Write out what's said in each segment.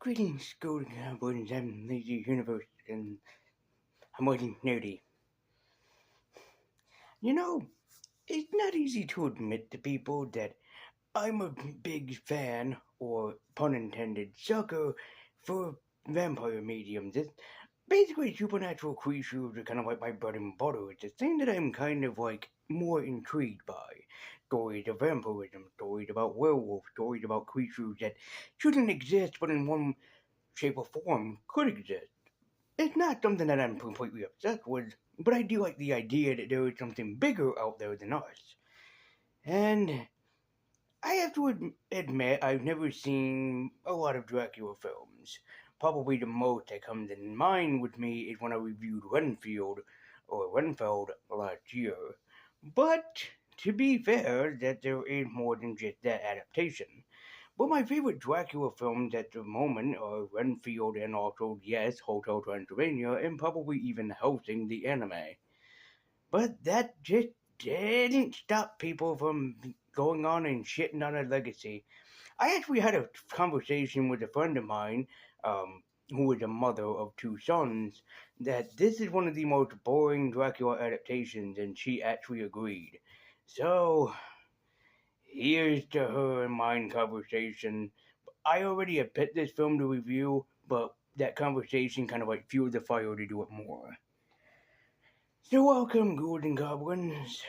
Greetings, Golden Goblins. I'm Lazy Universe, and I'm waiting nerdy. You know, it's not easy to admit to people that I'm a big fan, or pun intended, sucker for vampire mediums. It's basically supernatural creatures are kind of like my bread and butter. It's a thing that I'm kind of like more intrigued by. Stories of vampirism, stories about werewolves, stories about creatures that shouldn't exist but in one shape or form could exist. It's not something that I'm completely obsessed with, but I do like the idea that there is something bigger out there than us. And I have to admit, I've never seen a lot of Dracula films. Probably the most that comes in mind with me is when I reviewed Renfield last year. But to be fair, that there is more than just that adaptation. But my favorite Dracula films at the moment are Renfield and also, yes, Hotel Transylvania, and probably even Helsing the anime. But that just didn't stop people from going on and shitting on a legacy. I actually had a conversation with a friend of mine, who is a mother of two sons, that this is one of the most boring Dracula adaptations, and she actually agreed. So, here's to her and mine conversation. I already had picked this film to review, but that conversation kind of like fueled the fire to do it more. So welcome, Golden Goblins,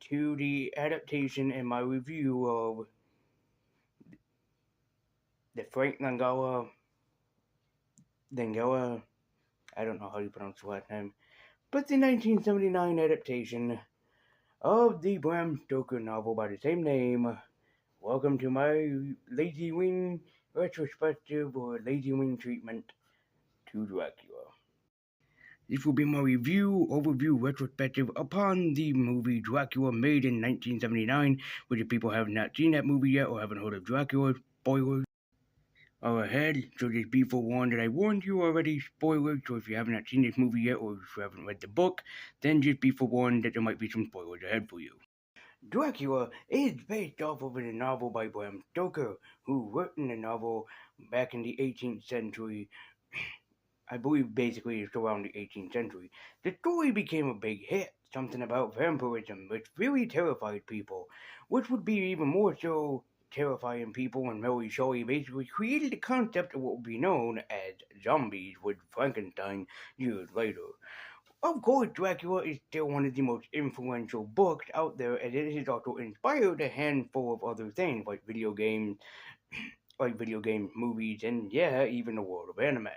to the adaptation and my review of the Frank Langella, I don't know how you pronounce the last name, but the 1979 adaptation of the Bram Stoker novel by the same name. Welcome to my Lazyween retrospective or Lazyween treatment to Dracula. This will be my overview, retrospective upon the movie Dracula, made in 1979, which if people have not seen that movie yet or haven't heard of Dracula, spoilers are ahead, so just be forewarned that I warned you already, spoilers, so if you have not seen this movie yet or if you haven't read the book, then just be forewarned that there might be some spoilers ahead for you. Dracula is based off of a novel by Bram Stoker, who wrote in the novel back in the 18th century. I believe basically it's around the 18th century. The story became a big hit, something about vampirism, which really terrified people, which would be even more so terrifying people when Mary Shelley basically created the concept of what would be known as zombies with Frankenstein years later. Of course, Dracula is still one of the most influential books out there, and it has also inspired a handful of other things like video game movies, and yeah, even the world of anime.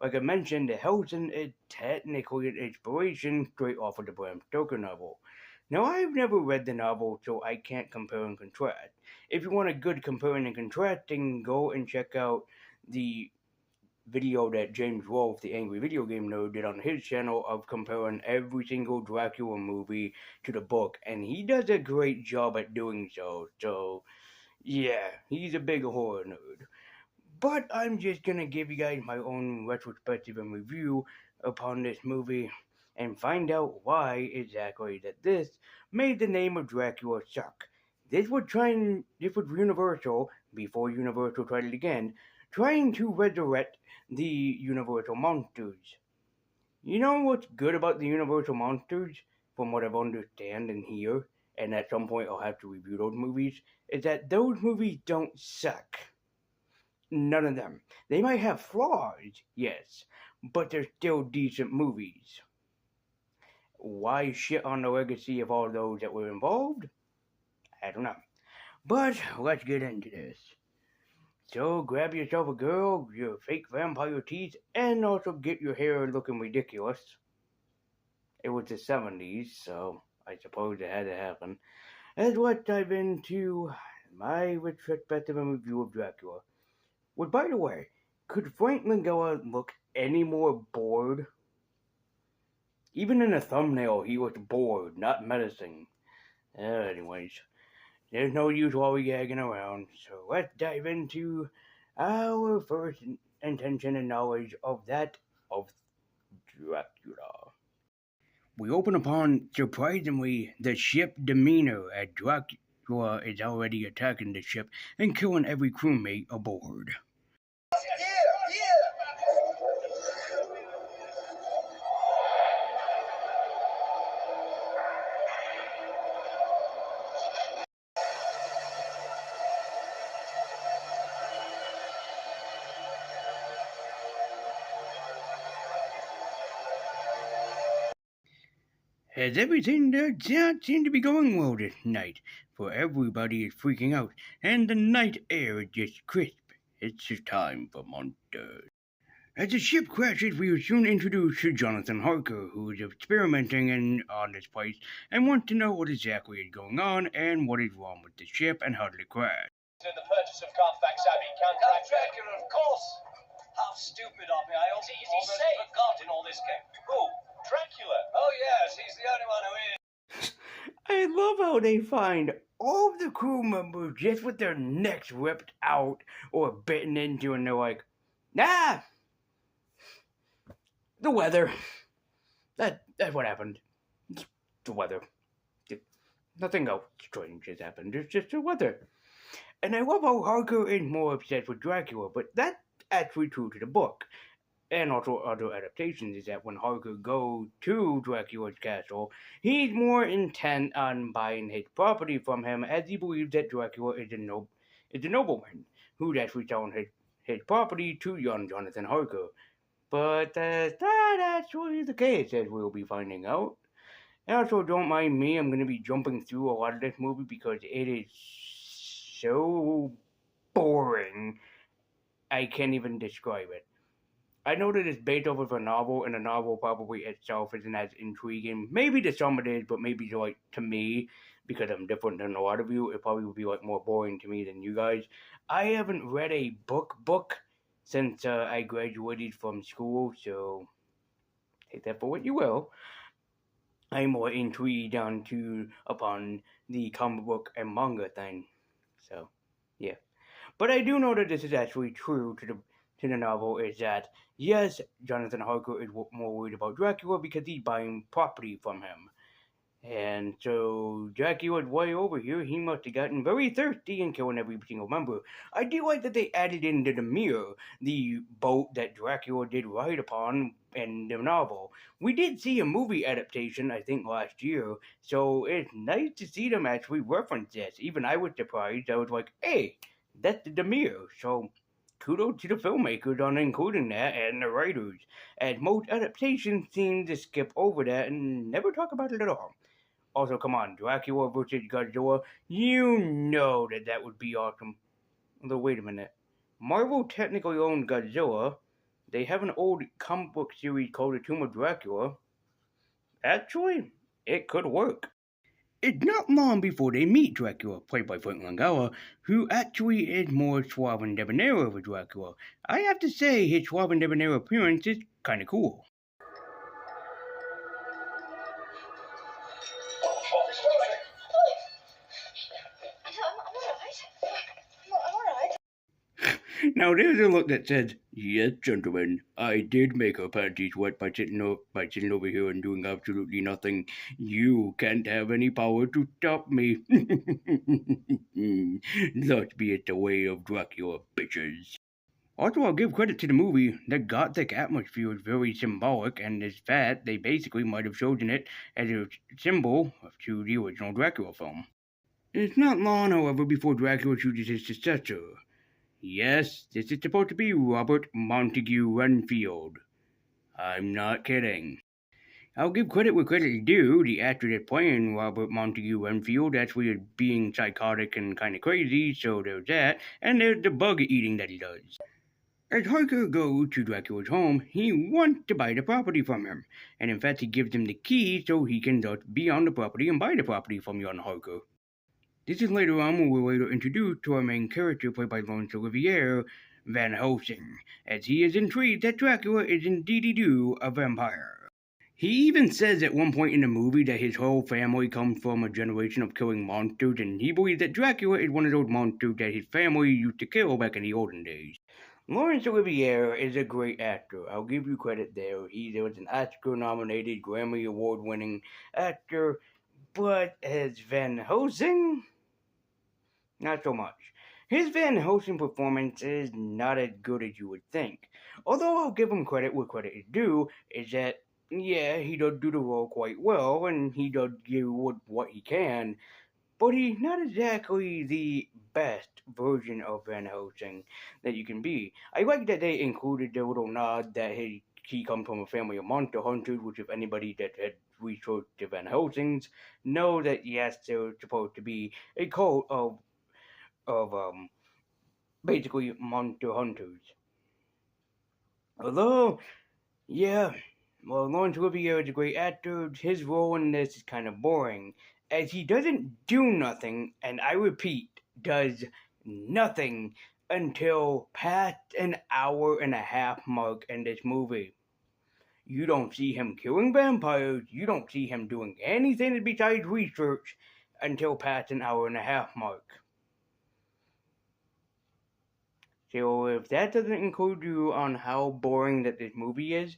Like I mentioned, the Hellsing is technically an inspiration straight off of the Bram Stoker novel. Now, I've never read the novel, so I can't compare and contrast. If you want a good comparing and contrasting, go and check out the video that James Wolfe, the Angry Video Game Nerd, did on his channel of comparing every single Dracula movie to the book, and he does a great job at doing so, yeah, he's a big horror nerd. But I'm just gonna give you guys my own retrospective and review upon this movie and find out why exactly that this made the name of Dracula suck. This was Universal, before Universal tried it again, trying to resurrect the Universal monsters. You know what's good about the Universal monsters, from what I've understand and hear, and at some point I'll have to review those movies, is that those movies don't suck. None of them. They might have flaws, yes, but they're still decent movies. Why shit on the legacy of all those that were involved? I don't know. But let's get into this. So grab yourself a girl, your fake vampire teeth, and also get your hair looking ridiculous. It was the 70s, so I suppose it had to happen. And let's dive into my retrospective and review of Dracula. Well, by the way, could Frank Langella look any more bored? Even in the thumbnail, he was bored, not menacing. Anyways, there's no use lollygagging around, so let's dive into our first intention and knowledge of Dracula. We open upon, surprisingly, the ship demeanor as Dracula is already attacking the ship and killing every crewmate aboard. As everything does not seem to be going well this night, for everybody is freaking out, and the night air is just crisp. It's just time for monsters. As the ship crashes, we are soon introduced to Jonathan Harker, who is on this place and wants to know what exactly is going on and what is wrong with the ship and how did it crash. In the purchase of Carfax Abbey, Count Dracula, of course. How stupid of me! I almost forgot in all this game. Who? Dracula? Oh yes, he's the only one who is. I love how they find all of the crew members just with their necks ripped out or bitten into, and they're like, nah, the weather. That's what happened. It's the weather. Nothing else strange has happened. It's just the weather. And I love how Harker is more obsessed with Dracula, but that's actually true to the book. And also other adaptations is that when Harker goes to Dracula's castle, he's more intent on buying his property from him as he believes that Dracula is a nobleman who's actually selling his property to young Jonathan Harker. But that's not actually the case, as we'll be finding out. And also, don't mind me, I'm going to be jumping through a lot of this movie because it is so boring. I can't even describe it. I know that it's based off of a novel, and the novel probably itself isn't as intriguing. Maybe to some it is, but maybe to me, because I'm different than a lot of you, it probably would be more boring to me than you guys. I haven't read a book since I graduated from school, so take that for what you will. I'm more intrigued upon the comic book and manga thing. So, yeah. But I do know that this is actually true to the novel is that, yes, Jonathan Harker is more worried about Dracula because he's buying property from him. And so Dracula's way over here, he must have gotten very thirsty and killing every single member. I do like that they added into the mirror the boat that Dracula did ride upon in the novel. We did see a movie adaptation, I think, last year, so it's nice to see them actually reference this. Even I was surprised. I was like, hey, that's the Demir. So kudos to the filmmakers on including that and the writers, as most adaptations seem to skip over that and never talk about it at all. Also, come on, Dracula versus Godzilla, you know that would be awesome. Although, wait a minute. Marvel technically owns Godzilla. They have an old comic book series called The Tomb of Dracula. Actually, it could work. It's not long before they meet Dracula, played by Frank Langella, who actually is more suave and debonair of a Dracula. I have to say, his suave and debonair appearance is kinda cool. Now there's a look that says, yes, gentlemen, I did make her panties wet by sitting over here and doing absolutely nothing. You can't have any power to stop me. Thus be it the way of Dracula, bitches. Also, I'll give credit to the movie. The gothic atmosphere is very symbolic, and is fat. They basically might have chosen it as a symbol to the original Dracula film. It's not long, however, before Dracula chooses his successor. Yes, this is supposed to be Robert Montague Renfield. I'm not kidding. I'll give credit where credit is due. The actor that's playing Robert Montague Renfield actually is being psychotic and kind of crazy, so there's that. And there's the bug eating that he does. As Harker goes to Dracula's home, he wants to buy the property from him. And in fact, he gives him the key so he can just be on the property and buy the property from young Harker. This is later on when we're later introduced to our main character played by Laurence Olivier, Van Helsing, as he is intrigued that Dracula is indeed a vampire. He even says at one point in the movie that his whole family comes from a generation of killing monsters, and he believes that Dracula is one of those monsters that his family used to kill back in the olden days. Laurence Olivier is a great actor. I'll give you credit there. He was an Oscar-nominated, Grammy Award-winning actor, but as Van Helsing, not so much. His Van Helsing performance is not as good as you would think. Although I'll give him credit where credit is due, is that, yeah, he does do the role quite well, and he does give what he can, but he's not exactly the best version of Van Helsing that you can be. I like that they included the little nod that he comes from a family of monster hunters, which if anybody that had research the Van Helsings know that yes, they're supposed to be a cult of basically monster hunters. Although, yeah, well, Laurence Olivier is a great actor. His role in this is kind of boring, as he doesn't do nothing, and I repeat, does nothing until past an hour and a half mark in this movie. You don't see him killing vampires, you don't see him doing anything besides research until past an hour and a half mark. So if that doesn't include you on how boring that this movie is,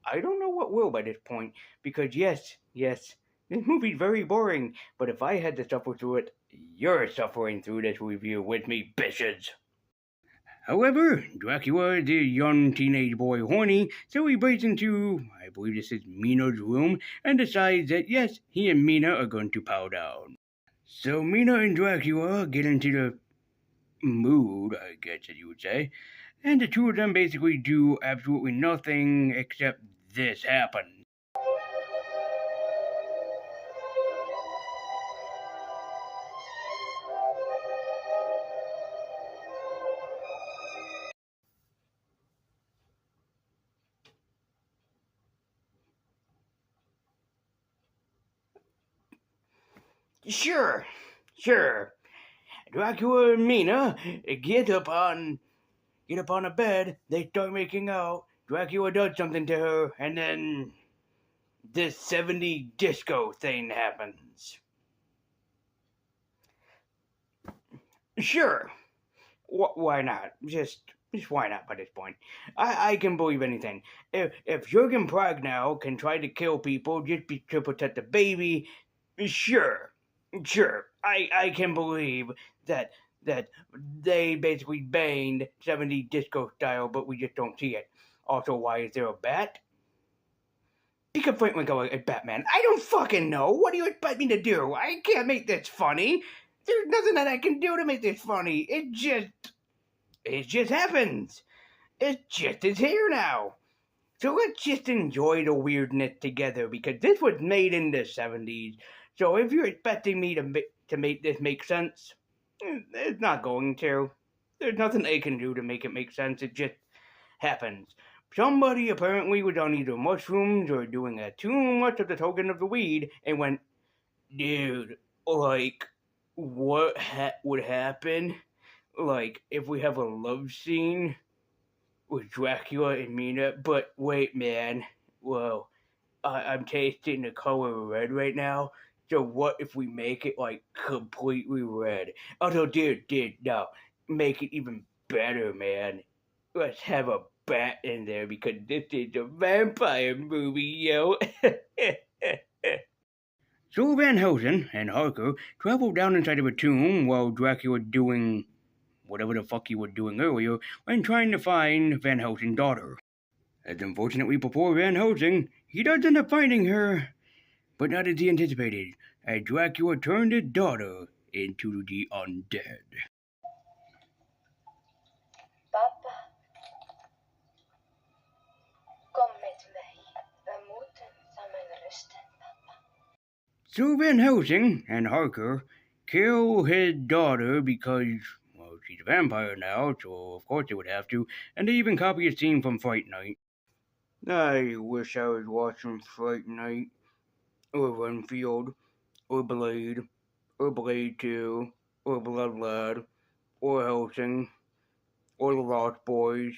I don't know what will by this point. Because yes, this movie's very boring, but if I had to suffer through it, you're suffering through this review with me, bitches. However, Dracula is a young teenage boy horny, so he breaks into, I believe this is Mina's room, and decides that yes, he and Mina are going to pow down. So Mina and Dracula get into the mood, I guess as you would say, and the two of them basically do absolutely nothing except this happen. Sure. Dracula and Mina get up on a bed, they start making out, Dracula does something to her, and then this 70 disco thing happens. Sure. Why not? Just why not by this point? I can believe anything. If Jurgen Prochnow can try to kill people just to protect the baby, sure. I can believe that they basically banged 70 disco style, but we just don't see it. Also, why is there a bat? You can point like a Batman. I don't fucking know. What do you expect me to do? I can't make this funny. There's nothing that I can do to make this funny. It just happens. It just is here now. So let's just enjoy the weirdness together, because this was made in the 70s. So if you're expecting me to make this make sense, it's not going to. There's nothing they can do to make it make sense. It just happens. Somebody apparently was on either mushrooms or doing too much of the token of the weed and went, dude, like, what would happen? Like, if we have a love scene with Dracula and Mina, but wait, man, well, I'm tasting the color red right now, so what if we make it, like, completely red? Although, dude, no, make it even better, man. Let's have a bat in there, because this is a vampire movie, yo. So Van Helsing and Harker travel down inside of a tomb while Dracula doing whatever the fuck he was doing earlier when trying to find Van Helsing's daughter. As unfortunately before Van Helsing, he does end up finding her, but not as he anticipated, as Dracula turned his daughter into the undead. Papa, kom met mij. We moeten samen rusten, papa. So Van Helsing and Harker kill his daughter because, well, she's a vampire now, so of course they would have to, and they even copy a scene from Fright Night. I wish I was watching Fright Night, or Renfield, or Blade 2, or Blood Lad, or Helsing, or The Lost Boys.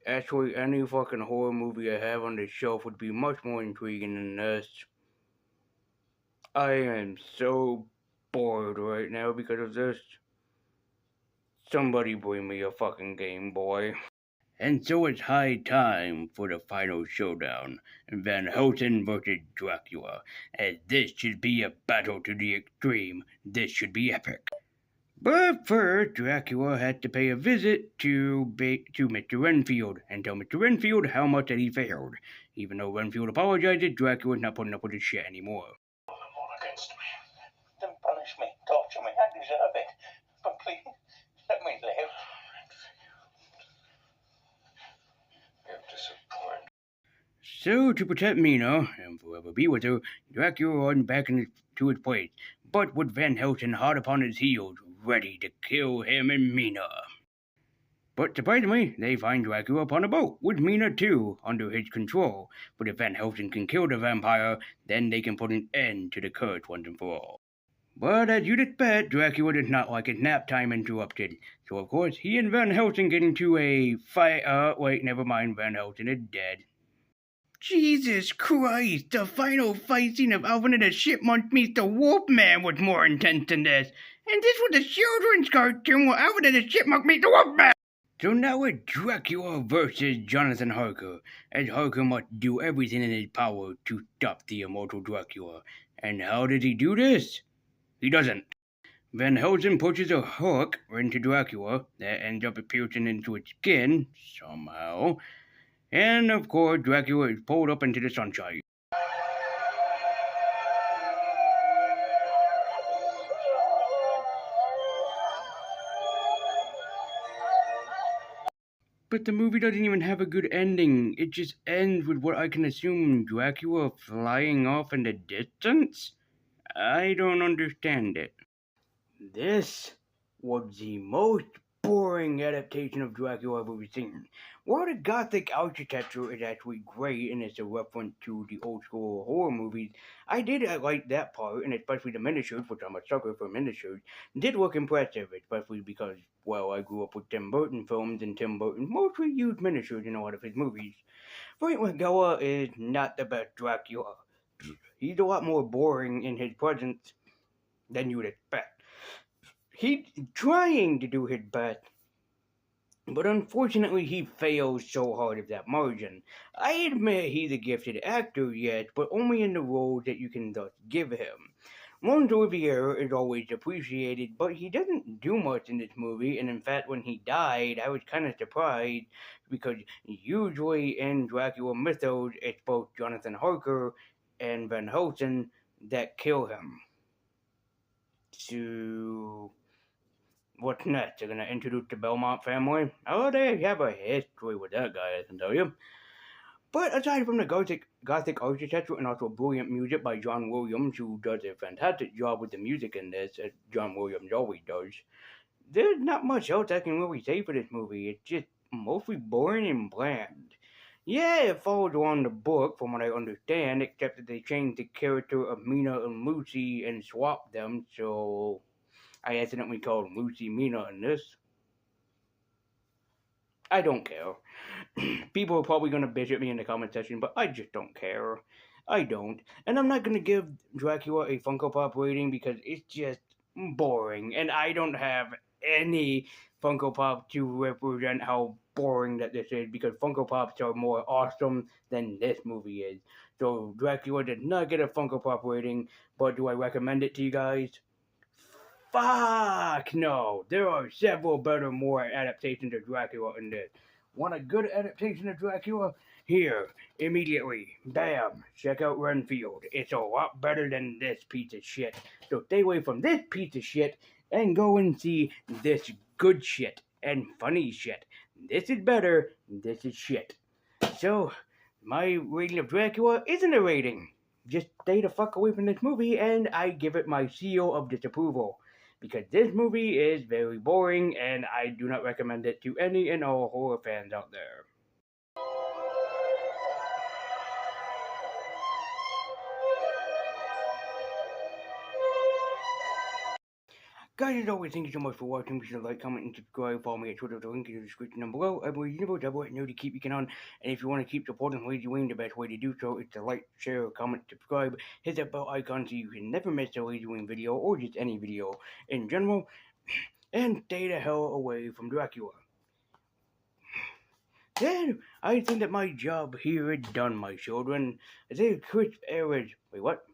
Actually, any fucking horror movie I have on this shelf would be much more intriguing than this. I am so bored right now because of this. Somebody bring me a fucking Game Boy. And so it's high time for the final showdown, Van Helsing versus Dracula, as this should be a battle to the extreme. This should be epic. But first, Dracula had to pay a visit to Mr. Renfield and tell Mr. Renfield how much that he failed. Even though Renfield apologized, Dracula's not putting up with his shit anymore. Against me. Then punish me, torture me. I deserve it. But please, let me live. So, to protect Mina and forever be with her, Dracula runs back to his place, but with Van Helsing hot upon his heels, ready to kill him and Mina. But surprisingly, they find Dracula upon a boat, with Mina too, under his control. But if Van Helsing can kill the vampire, then they can put an end to the curse once and for all. But as you'd expect, Dracula does not like his nap time interrupted. So of course, he and Van Helsing get into a fight. Wait, never mind, Van Helsing is dead. Jesus Christ, the final fight scene of Alvin and the Chipmunk meets the Wolfman was more intense than this. And this was a children's cartoon where Alvin and the Chipmunk meet the Wolfman! So now it's Dracula versus Jonathan Harker, as Harker must do everything in his power to stop the immortal Dracula. And how did he do this? He doesn't. Van Helsing pushes a hook into Dracula that ends up piercing into its skin, somehow. And of course, Dracula is pulled up into the sunshine. But the movie doesn't even have a good ending. It just ends with what I can assume Dracula flying off in the distance? I don't understand it. This was the most boring adaptation of Dracula I've ever seen. While the gothic architecture is actually great and it's a reference to the old school horror movies, I did like that part, and especially the miniatures, which I'm a sucker for miniatures, did look impressive, especially because, well, I grew up with Tim Burton films, and Tim Burton mostly used miniatures in a lot of his movies. Frank Langella is not the best Dracula. He's a lot more boring in his presence than you would expect. He's trying to do his best, but unfortunately he fails so hard at that margin. I admit he's a gifted actor, yet, but only in the roles that you can thus give him. Ron Olivier is always appreciated, but he doesn't do much in this movie, and in fact when he died, I was kind of surprised, because usually in Dracula mythos, it's both Jonathan Harker and Van Helsing that kill him. So, what's next? They're gonna introduce the Belmont family? Oh, they have a history with that guy, I can tell you. But aside from the gothic architecture and also brilliant music by John Williams, who does a fantastic job with the music in this, as John Williams always does, there's not much else I can really say for this movie. It's just mostly boring and bland. Yeah, it follows along the book, from what I understand, except that they changed the character of Mina and Lucy and swapped them, so I accidentally called Lucy Mina in this. I don't care. People are probably going to bitch at me in the comment section, but I just don't care. I don't. And I'm not going to give Dracula a Funko Pop rating because it's just boring. And I don't have any Funko Pop to represent how boring that this is, because Funko Pops are more awesome than this movie is. So Dracula did not get a Funko Pop rating, but do I recommend it to you guys? Fuck no! There are several better, more adaptations of Dracula in this. Want a good adaptation of Dracula? Here, immediately. Bam! Check out Renfield. It's a lot better than this piece of shit. So stay away from this piece of shit and go and see this good shit and funny shit. This is better, this is shit. So, my rating of Dracula isn't a rating. Just stay the fuck away from this movie, and I give it my seal of disapproval. Because this movie is very boring, and I do not recommend it to any and all horror fans out there. Guys, as always, thank you so much for watching. Be sure to like, comment, and subscribe. Follow me at Twitter with the link in the description down below. I believe you never double it, know to keep you on. And if you want to keep supporting Lazyween, the best way to do so is to like, share, comment, subscribe, hit that bell icon so you can never miss a Lazyween video or just any video in general. And stay the hell away from Dracula. Then, I think that my job here is done, my children. I say Chris Ayers. Wait, what?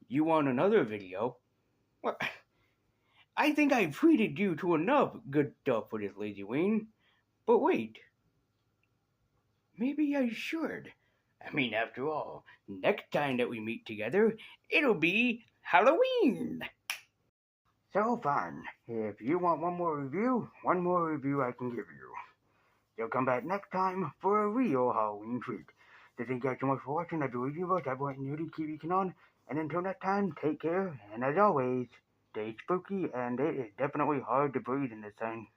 You want another video? What? I think I've treated you to enough good stuff for this Lazyween. But wait. Maybe I should. I mean, after all, next time that we meet together, it'll be Halloween. So fine. If you want one more review I can give you. You'll come back next time for a real Halloween treat. So thank you guys so much for watching. I do review about everyone new to keep you on. And until next time, take care. And as always, stay spooky. And it is definitely hard to breathe in this thing.